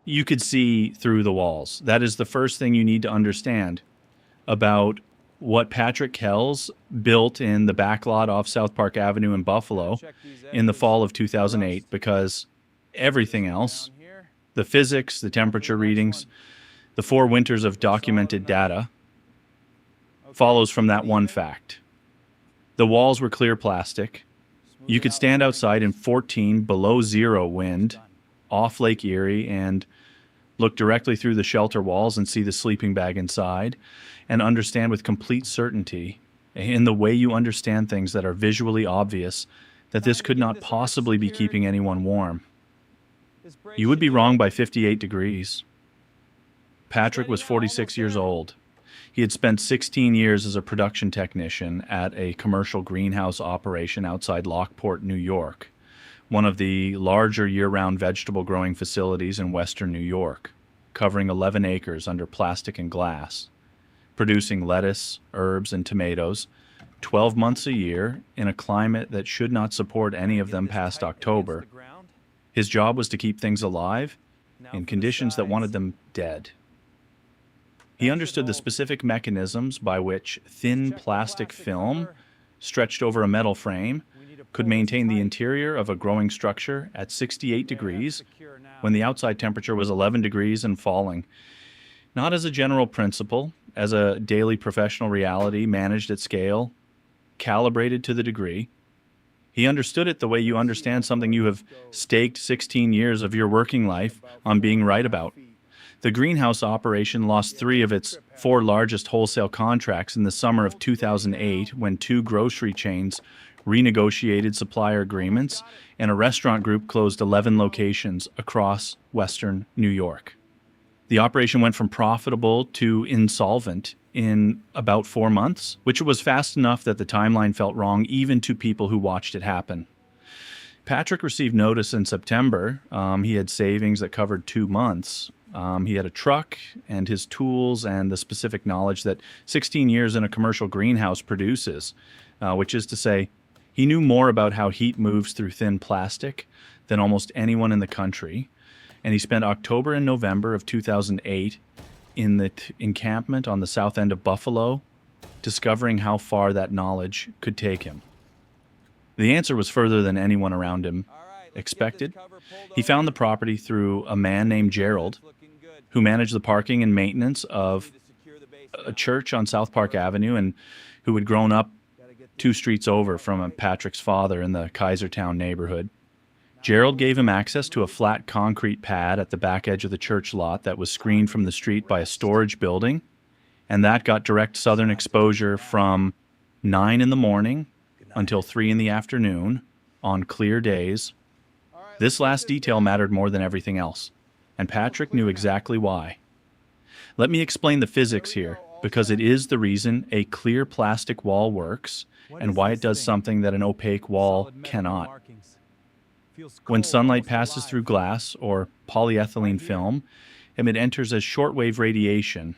You could see through the walls. That is the first thing you need to understand about what Patrick Kells built in the backlot off South Park Avenue in Buffalo in the fall of 2008, because everything else, the physics, the temperature readings, the 4 winters of documented data, follows from that one fact. The walls were clear plastic. You could stand outside in 14 below zero wind off Lake Erie and look directly through the shelter walls and see the sleeping bag inside, and understand with complete certainty, in the way you understand things that are visually obvious, that this could not possibly be keeping anyone warm. You would be wrong by 58 degrees. Patrick was 46 years old. He had spent 16 years as a production technician at a commercial greenhouse operation outside Lockport, New York, one of the larger year-round vegetable growing facilities in western New York, covering 11 acres under plastic and glass, producing lettuce, herbs, and tomatoes 12 months a year in a climate that should not support any of them past October. His job was to keep things alive in conditions that wanted them dead. He understood the specific mechanisms by which thin plastic film, stretched over a metal frame, could maintain the interior of a growing structure at 68 degrees when the outside temperature was 11 degrees and falling. Not as a general principle, as a daily professional reality managed at scale, calibrated to the degree. He understood it the way you understand something you have staked 16 years of your working life on being right about. The greenhouse operation lost 3 of its 4 largest wholesale contracts in the summer of 2008 when 2 grocery chains renegotiated supplier agreements and a restaurant group closed 11 locations across western New York. The operation went from profitable to insolvent in about 4 months, which was fast enough that the timeline felt wrong even to people who watched it happen. Patrick received notice in September. He had savings that covered 2 months. He had a truck and his tools and the specific knowledge that 16 years in a commercial greenhouse produces, which is to say, he knew more about how heat moves through thin plastic than almost anyone in the country, and he spent October and November of 2008 in the encampment on the south end of Buffalo, discovering how far that knowledge could take him. The answer was further than anyone around him expected. He found the property through a man named Gerald, who managed the parking and maintenance of a church on South Park Avenue and who had grown up 2 streets over from Patrick's father in the Kaisertown neighborhood. Gerald gave him access to a flat concrete pad at the back edge of the church lot that was screened from the street by a storage building, and that got direct southern exposure from 9 in the morning until 3 in the afternoon on clear days. This last detail mattered more than everything else, and Patrick knew exactly why. Let me explain the physics here, because it is the reason a clear plastic wall works and why it does something that an opaque wall cannot. When sunlight passes through glass or polyethylene film, it enters as shortwave radiation,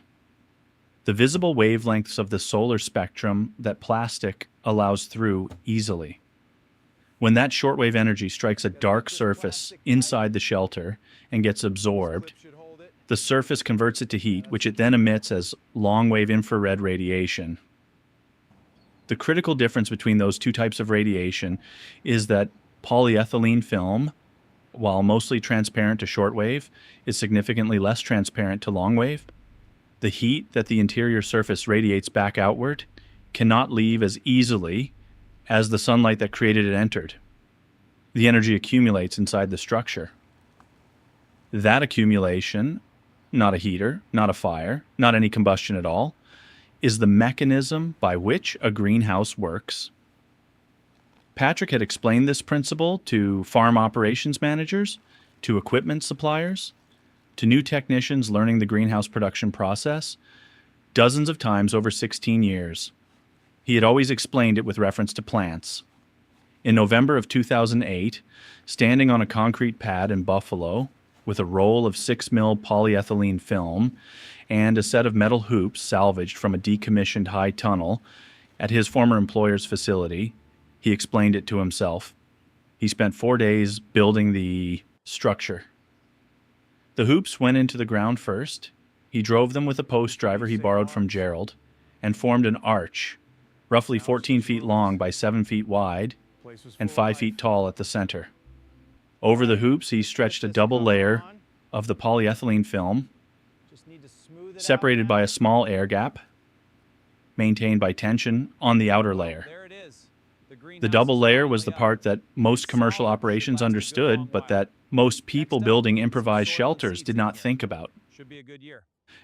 the visible wavelengths of the solar spectrum that plastic allows through easily. When that shortwave energy strikes a dark surface inside the shelter and gets absorbed, the surface converts it to heat, which it then emits as long-wave infrared radiation. The critical difference between those 2 types of radiation is that polyethylene film, while mostly transparent to shortwave, is significantly less transparent to longwave. The heat that the interior surface radiates back outward cannot leave as easily as the sunlight that created it entered. The energy accumulates inside the structure. That accumulation, not a heater, not a fire, not any combustion at all, is the mechanism by which a greenhouse works. Patrick had explained this principle to farm operations managers, to equipment suppliers, to new technicians learning the greenhouse production process, dozens of times over 16 years. He had always explained it with reference to plants. In November of 2008, standing on a concrete pad in Buffalo with a roll of 6 mil polyethylene film and a set of metal hoops salvaged from a decommissioned high tunnel at his former employer's facility, he explained it to himself. He spent 4 days building the structure. The hoops went into the ground first. He drove them with a post driver he borrowed from Gerald and formed an arch, roughly 14 feet long by 7 feet wide and 5 feet tall at the center. Over the hoops, he stretched a double layer of the polyethylene film, separated by a small air gap, maintained by tension on the outer layer. The double layer was the part that most commercial operations understood, but that most people building improvised shelters did not think about.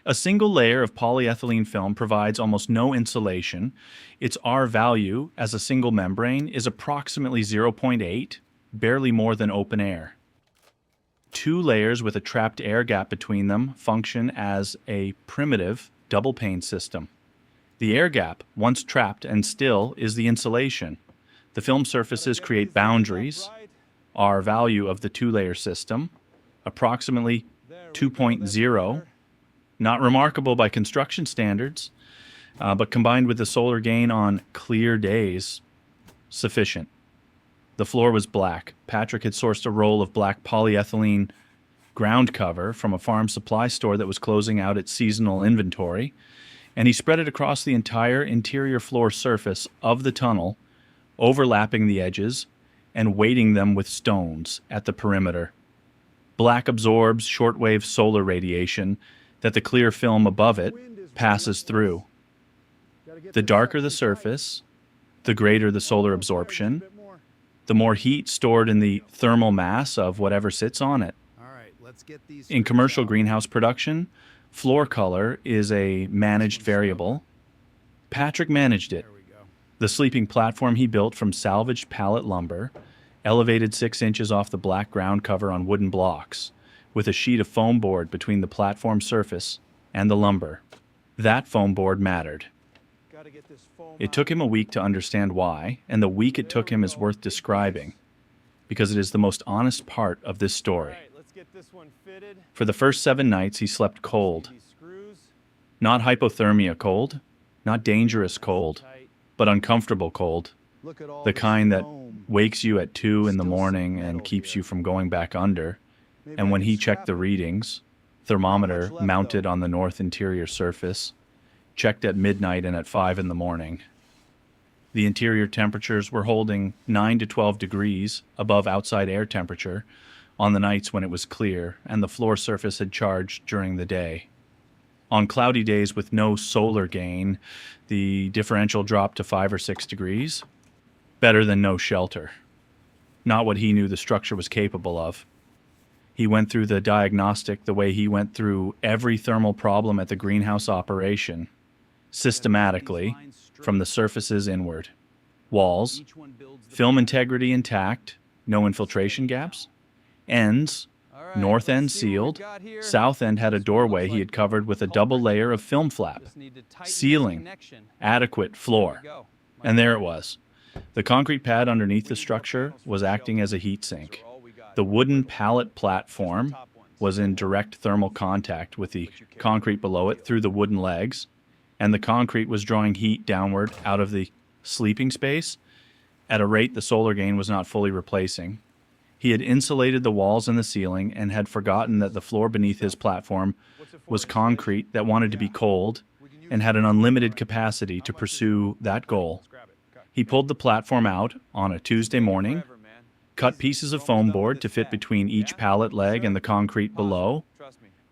A single layer of polyethylene film provides almost no insulation. Its R value as a single membrane is approximately 0.8, barely more than open air. Two layers with a trapped air gap between them function as a primitive double-pane system. The air gap, once trapped and still, is the insulation. The film surfaces create boundaries, R value of the two-layer system, approximately 2.0, not remarkable by construction standards, but combined with the solar gain on clear days, sufficient. The floor was black. Patrick had sourced a roll of black polyethylene ground cover from a farm supply store that was closing out its seasonal inventory, and he spread it across the entire interior floor surface of the tunnel, overlapping the edges and weighting them with stones at the perimeter. Black absorbs shortwave solar radiation that the clear film above it passes through. The darker the surface, the greater the solar absorption, the more heat stored in the thermal mass of whatever sits on it. In commercial greenhouse production, floor color is a managed variable. Patrick managed it. The sleeping platform he built from salvaged pallet lumber, elevated 6 inches off the black ground cover on wooden blocks, with a sheet of foam board between the platform surface and the lumber. That foam board mattered. It took him a week to understand why, and the week it took him is worth describing, because it is the most honest part of this story. For the first 7 nights, he slept cold. Not hypothermia cold, not dangerous cold, but uncomfortable cold. The kind that wakes you at 2 in the morning and keeps you from going back under. And when he checked the readings, thermometer mounted on the north interior surface, checked at midnight and at 5 in the morning. The interior temperatures were holding 9 to 12 degrees above outside air temperature on the nights when it was clear and the floor surface had charged during the day. On cloudy days with no solar gain, the differential dropped to 5 or 6 degrees. Better than no shelter. Not what he knew the structure was capable of. He went through the diagnostic the way he went through every thermal problem at the greenhouse operation, systematically, from the surfaces inward. Walls, film integrity intact, no infiltration gaps. Ends, north end sealed, south end had a doorway he had covered with a double layer of film flap. Ceiling, adequate floor. And there it was. The concrete pad underneath the structure was acting as a heat sink. The wooden pallet platform was in direct thermal contact with the concrete below it through the wooden legs, and the concrete was drawing heat downward out of the sleeping space at a rate the solar gain was not fully replacing. He had insulated the walls and the ceiling and had forgotten that the floor beneath his platform was concrete that wanted to be cold and had an unlimited capacity to pursue that goal. He pulled the platform out on a Tuesday morning, cut pieces of foam board to fit between each pallet leg and the concrete below,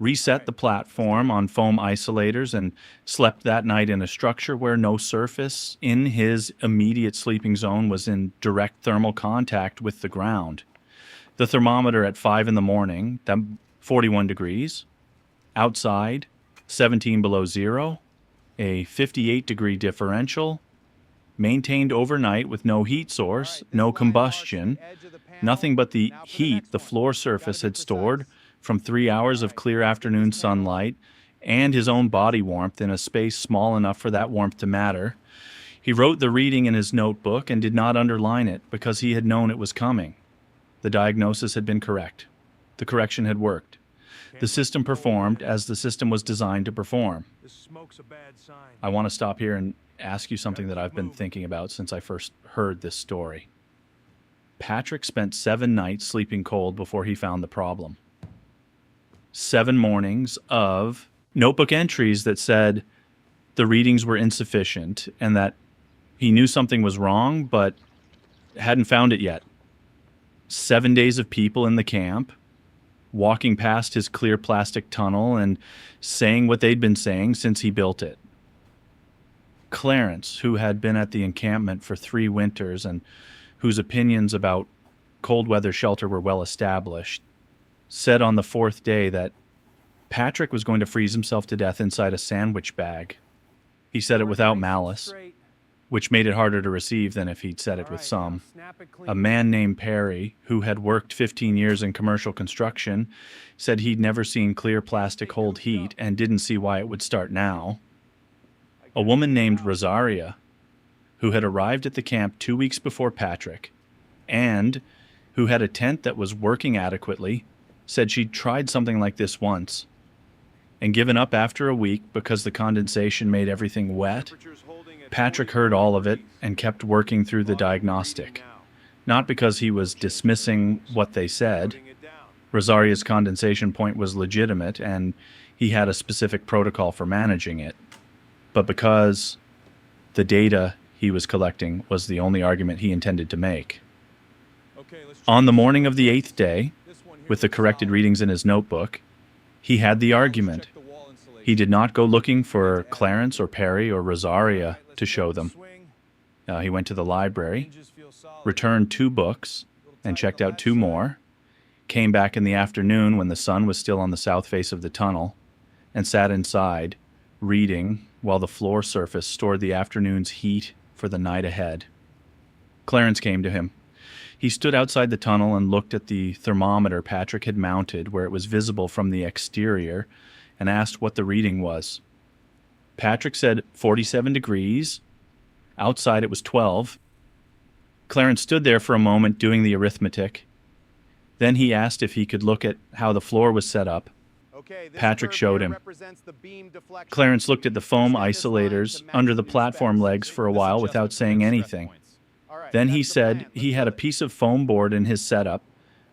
reset the platform on foam isolators, and slept that night in a structure where no surface in his immediate sleeping zone was in direct thermal contact with the ground. The thermometer at 5 in the morning, 41 degrees. Outside, 17 below zero, a 58-degree differential, maintained overnight with no heat source, no combustion, nothing but the heat the floor surface had stored from 3 hours of clear afternoon sunlight and his own body warmth in a space small enough for that warmth to matter. He wrote the reading in his notebook and did not underline it because he had known it was coming. The diagnosis had been correct. The correction had worked. The system performed as the system was designed to perform. I want to stop here and ask you something that I've been thinking about since I first heard this story. Patrick spent 7 nights sleeping cold before he found the problem. 7 mornings of notebook entries that said the readings were insufficient and that he knew something was wrong but hadn't found it yet. 7 days of people in the camp walking past his clear plastic tunnel and saying what they'd been saying since he built it. Clarence, who had been at the encampment for 3 winters and whose opinions about cold weather shelter were well established, said on the 4th day that Patrick was going to freeze himself to death inside a sandwich bag. He said it without malice, which made it harder to receive than if he'd said it with some. A man named Perry, who had worked 15 years in commercial construction, said he'd never seen clear plastic hold heat and didn't see why it would start now. A woman named Rosaria, who had arrived at the camp 2 weeks before Patrick, and who had a tent that was working adequately, said she'd tried something like this once and given up after a week because the condensation made everything wet. Patrick heard all of it and kept working through the diagnostic, not because he was dismissing what they said. Rosaria's condensation point was legitimate and he had a specific protocol for managing it, but because the data he was collecting was the only argument he intended to make. On the morning of the 8th day, with the corrected readings in his notebook, he had the argument. He did not go looking for Clarence or Perry or Rosaria to show them. He went to the library, returned 2 books, and checked out 2 more, came back in the afternoon when the sun was still on the south face of the tunnel, and sat inside, reading while the floor surface stored the afternoon's heat for the night ahead. Clarence came to him. He stood outside the tunnel and looked at the thermometer Patrick had mounted where it was visible from the exterior and asked what the reading was. Patrick said 47 degrees. Outside it was 12. Clarence stood there for a moment doing the arithmetic. Then he asked if he could look at how the floor was set up. Patrick showed him. Clarence looked at the foam isolators under the platform legs for a while without saying anything. Then he said he had a piece of foam board in his setup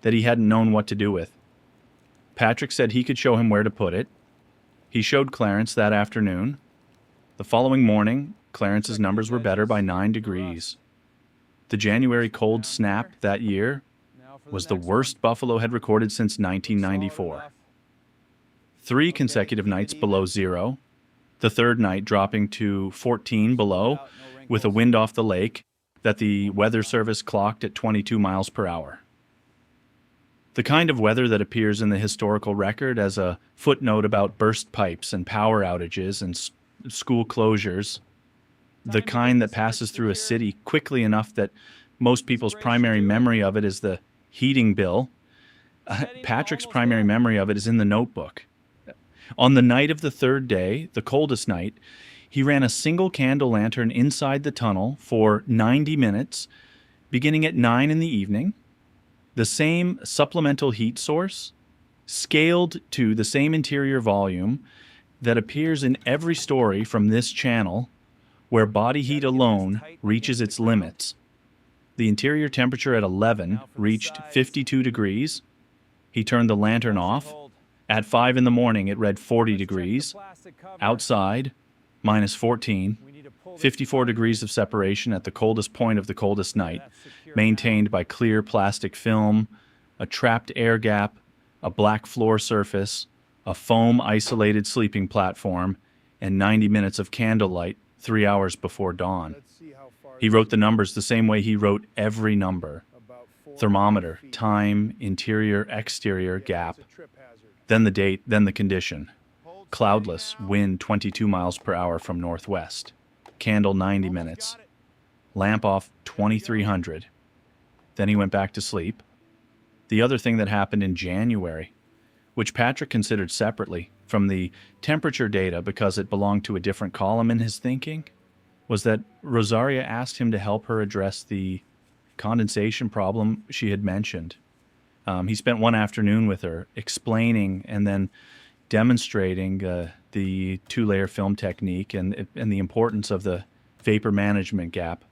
that he hadn't known what to do with. Patrick said he could show him where to put it. He showed Clarence that afternoon. The following morning, Clarence's numbers were better by 9 degrees. The January cold snap that year was the worst Buffalo had recorded since 1994. 3 consecutive nights below zero, the 3rd night dropping to 14 below with a wind off the lake that the Weather Service clocked at 22 miles per hour. The kind of weather that appears in the historical record as a footnote about burst pipes and power outages and school closures, the kind that passes through a city quickly enough that most people's primary memory of it is the heating bill. Patrick's primary memory of it is in the notebook. On the night of the 3rd day, the coldest night, he ran a single candle lantern inside the tunnel for 90 minutes, beginning at 9 in the evening. The same supplemental heat source, scaled to the same interior volume that appears in every story from this channel, where body heat alone reaches its limits. The interior temperature at 11 reached 52 degrees. He turned the lantern off. At 5 in the morning, it read 40 degrees. Outside, minus 14, 54 degrees of separation at the coldest point of the coldest night, maintained by clear plastic film, a trapped air gap, a black floor surface, a foam isolated sleeping platform, and 90 minutes of candlelight 3 hours before dawn. He wrote the numbers the same way he wrote every number. Thermometer, time, interior, exterior, gap. Then the date, then the condition. Cloudless, wind 22 miles per hour from northwest. Candle 90 minutes. Lamp off 2300. Then he went back to sleep. The other thing that happened in January, which Patrick considered separately from the temperature data because it belonged to a different column in his thinking, was that Rosaria asked him to help her address the condensation problem she had mentioned. He spent one afternoon with her explaining and then demonstrating the 2-layer film technique and the importance of the vapor management gap.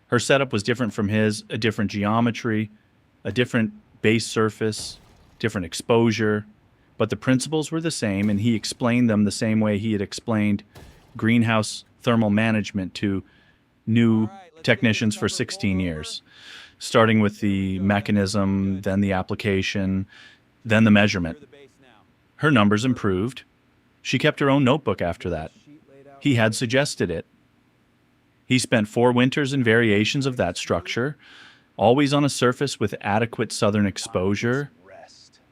Her setup was different from his, a different geometry, a different base surface, different exposure, but the principles were the same, and he explained them the same way he had explained greenhouse thermal management to new technicians for 16 years, starting with the mechanism, then the application, then the measurement. Her numbers improved. She kept her own notebook after that. He had suggested it. He spent 4 winters in variations of that structure, always on a surface with adequate southern exposure,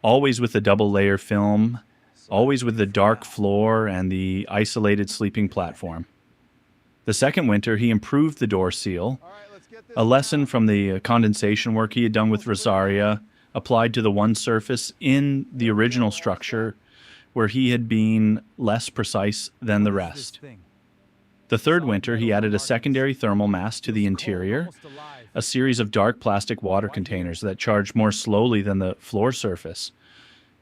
always with a double-layer film, always with the dark floor and the isolated sleeping platform. The second winter, he improved the door seal, a lesson from the condensation work he had done with Rosaria, applied to the one surface in the original structure where he had been less precise than the rest. The third winter, he added a secondary thermal mass to the interior, a series of dark plastic water containers that charged more slowly than the floor surface,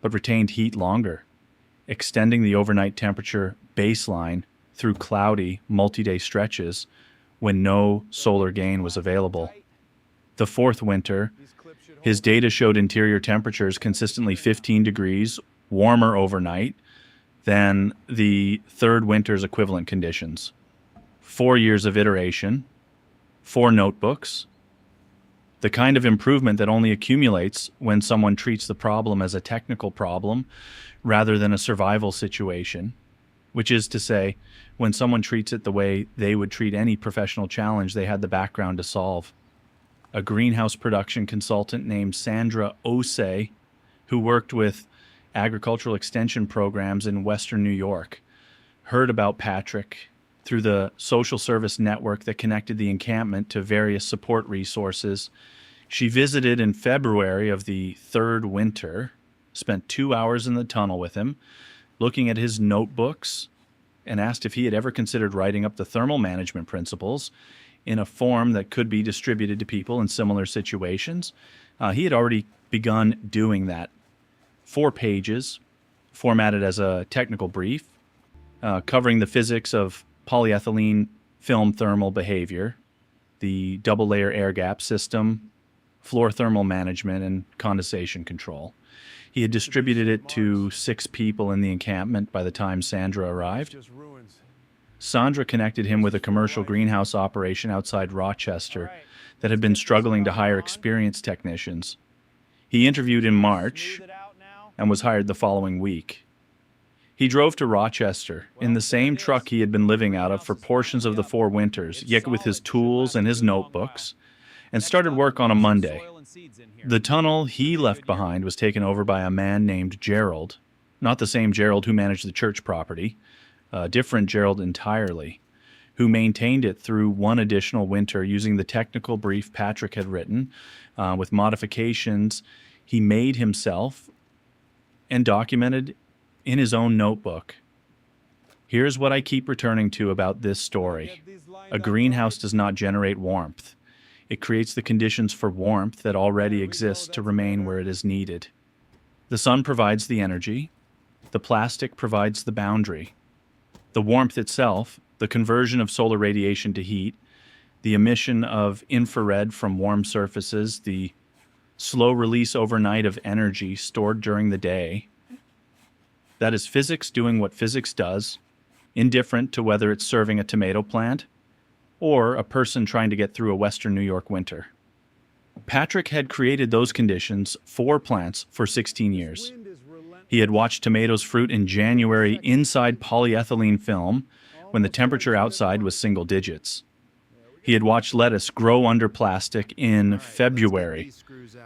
but retained heat longer, extending the overnight temperature baseline through cloudy, multi-day stretches when no solar gain was available. The fourth winter, his data showed interior temperatures consistently 15 degrees warmer overnight than the third winter's equivalent conditions. 4 years of iteration, 4 notebooks, the kind of improvement that only accumulates when someone treats the problem as a technical problem rather than a survival situation, which is to say, when someone treats it the way they would treat any professional challenge they had the background to solve. A greenhouse production consultant named Sandra Osei, who worked with agricultural extension programs in Western New York, heard about Patrick through the social service network that connected the encampment to various support resources. She visited in February of the third winter, spent 2 hours in the tunnel with him, looking at his notebooks, and asked if he had ever considered writing up the thermal management principles in a form that could be distributed to people in similar situations. He had already begun doing that. 4 pages, formatted as a technical brief, covering the physics of polyethylene film thermal behavior, the double-layer air gap system, floor thermal management, and condensation control. He had distributed it to 6 people in the encampment by the time Sandra arrived. Sandra connected him with a commercial greenhouse operation outside Rochester that had been struggling to hire experienced technicians. He interviewed in March and was hired the following week. He drove to Rochester in the same truck he had been living out of for portions of the 4 winters, yet with his tools and his notebooks, and started work on a Monday. The tunnel he left behind was taken over by a man named Gerald, not the same Gerald who managed the church property, a different Gerald entirely, who maintained it through 1 additional winter using the technical brief Patrick had written, with modifications he made himself and documented in his own notebook. Here's what I keep returning to about this story. A greenhouse does not generate warmth. It creates the conditions for warmth that already exist to remain where it is needed. The sun provides the energy. The plastic provides the boundary. The warmth itself, the conversion of solar radiation to heat, the emission of infrared from warm surfaces, the slow release overnight of energy stored during the day. That is physics doing what physics does, indifferent to whether it's serving a tomato plant or a person trying to get through a Western New York winter. Patrick had created those conditions for plants for 16 years. He had watched tomatoes fruit in January inside polyethylene film when the temperature outside was single digits. He had watched lettuce grow under plastic in February,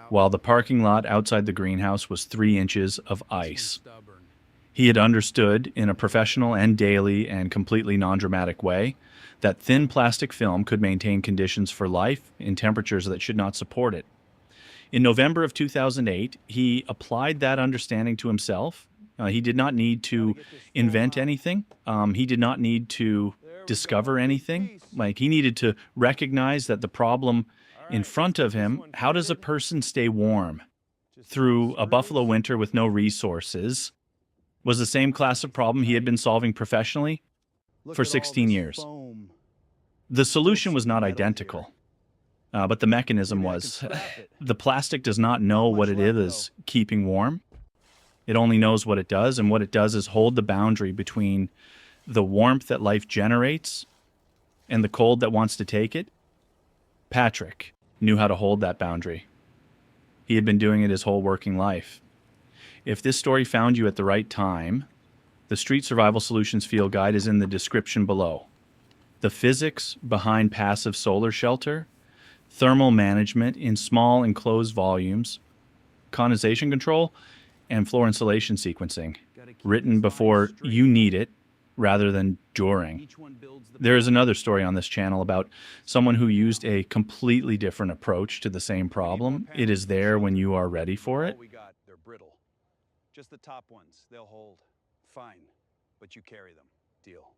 while the parking lot outside the greenhouse was 3 inches of ice. He had understood, in a professional and daily and completely non-dramatic way, that thin plastic film could maintain conditions for life in temperatures that should not support it. In November of 2008, he applied that understanding to himself. He did not need to invent anything. He did not need to discover anything. He needed to recognize that the problem in front of him, how does a person stay warm through a buffalo winter with no resources, was the same class of problem he had been solving professionally for 16 years. The solution was not identical, but the mechanism was. The plastic does not know what it is keeping warm. It only knows what it does, and what it does is hold the boundary between the warmth that life generates and the cold that wants to take it. Patrick knew how to hold that boundary. He had been doing it his whole working life. If this story found you at the right time, the Street Survival Solutions Field Guide is in the description below. The physics behind passive solar shelter, thermal management in small enclosed volumes, condensation control, and floor insulation sequencing, written before you need it rather than during. There is another story on this channel about someone who used a completely different approach to the same problem. It is there when you are ready for it. They're brittle. Just the top ones, they'll hold. Fine, but you carry them. Deal.